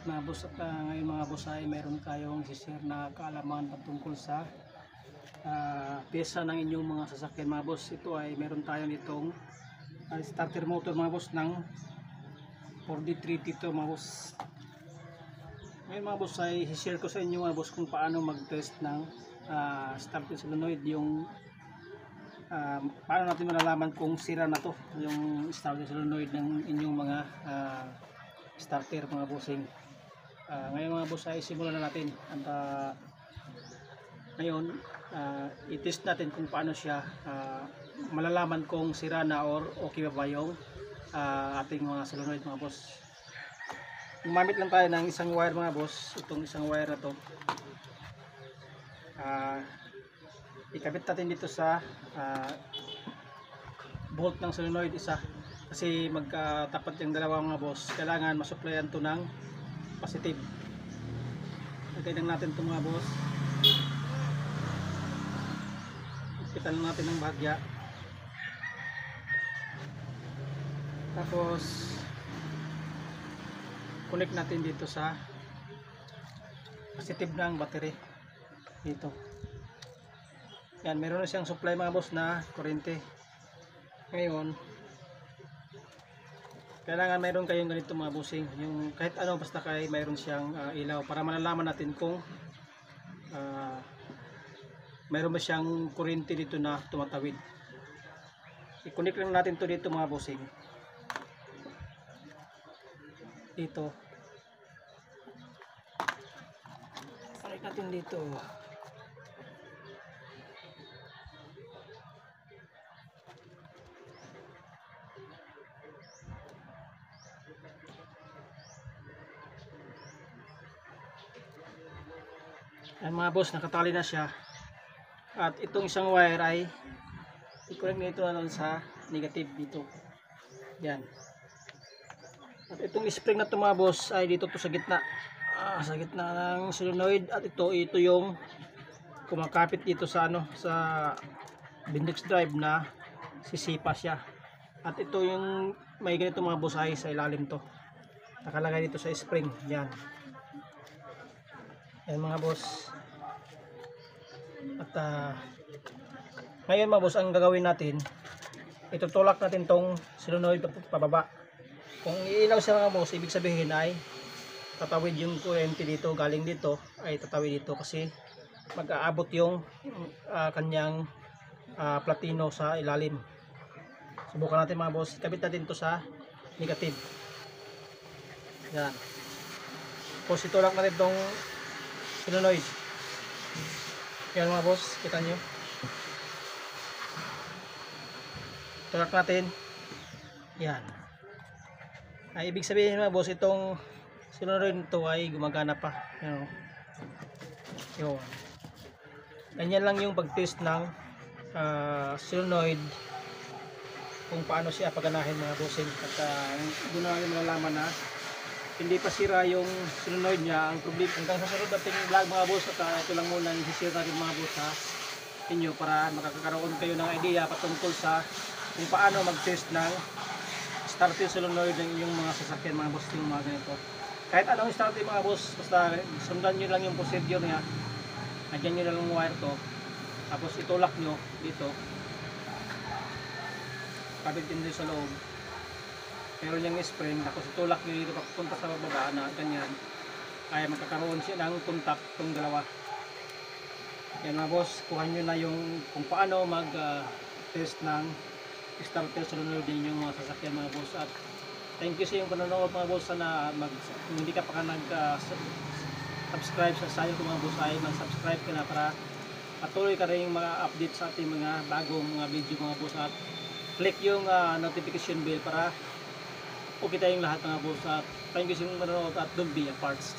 mga boss, at ngayon mga boss ay meron tayong share na kaalaman patungkol sa pyesa ng inyong mga sasakyan mga boss. Ito ay meron tayong itong starter motor mga boss ng Ford D350 mga boss. Ngayon mga boss ay share ko sa inyo mga boss kung paano mag-test ng starter solenoid, yung paano natin malalaman kung sira na to yung starter solenoid ng inyong mga starter mga bossing. Ngayon mga boss ay simulan na natin at ngayon i-test natin kung paano siya malalaman kung sira na or okay ba yung ating mga solenoid mga boss. Gumamit lang tayo ng isang wire mga boss. Itong isang wire na to ikabit natin dito sa bolt ng solenoid isa, kasi magkatapat yung dalawa mga boss. Kailangan masuplayan to ng positive. Lagay lang natin ito mga boss, ipitan lang natin ng bahagya, tapos connect natin dito sa positive ng battery dito. Yan, meron na siyang supply mga boss na kuryente. Ngayon kailangan mayroon kayong ganito mga bossing, yung kahit ano basta kay mayroon siyang ilaw para malalaman natin kung mayroon ba siyang kuryente dito na tumatawid. I-connect lang natin to dito mga bossing, dito connect natin dito. Yan mga boss, nakatali na siya. At itong isang wire ay i-connect nito na sa negative dito. Yan. At itong spring na ito mga boss ay dito to sa gitna. Sa gitna ng solenoid. At ito yung kumakapit dito sa sa Bendix drive na sisipa siya. At ito yung may ganito mga boss ay sa ilalim to. Nakalagay dito sa spring. Yan. Yan mga boss. At ngayon mga boss, ang gagawin natin, itutulak natin tong solenoid pababa. Kung iilaw siya mga boss, ibig sabihin ay tatawid yung kuryente dito, galing dito ay tatawid dito, kasi mag-aabot yung kanyang platino sa ilalim. Subukan natin mga boss, kabit natin to sa negative. Yan. Tapos itulak natin tong solenoid. Yan mga boss, kita nyo. Tulak natin. Yan. Ay, ibig sabihin mga boss, itong solenoid nito ay gumagana pa. Yan. Yun. Ganyan lang yung pag-test ng solenoid, kung paano siya paganahin mga bossing. At doon na natin malalaman na hindi pa sira yung solenoid niya. Ang problema hanggang sa sunod nating vlog mga boss, at ito lang muna yung share natin mga boss sa inyo para makakaroon kayo ng idea patungkol sa kung paano mag-test ng starter solenoid ng inyong mga sasakyan mga boss, yung mga ganito. Kahit anong starter mga boss, basta sundan nyo lang yung procedure niya. Nagyan nyo lang yung wire to, tapos itulak nyo dito, kabit din dito sa loob. Meron niyang spring, tapos itulak nyo dito papunta sa baba na ganyan, ay magkakaroon siya ng contact itong dalawa. Yan mga boss, kuha nyo na yung kung paano mag-test ng starter solenoid din yung mga sasakyan mga boss. At thank you sa yung panonood mga boss. Sana kung hindi ka pa nag-subscribe sa sayo mga boss, ay mag-subscribe ka na para patuloy ka rin mga update sa ating mga bagong mga video mga boss. At click yung notification bell para okay tayong lahat mga boss. At thank you sa yung manonood, at don't be a parts.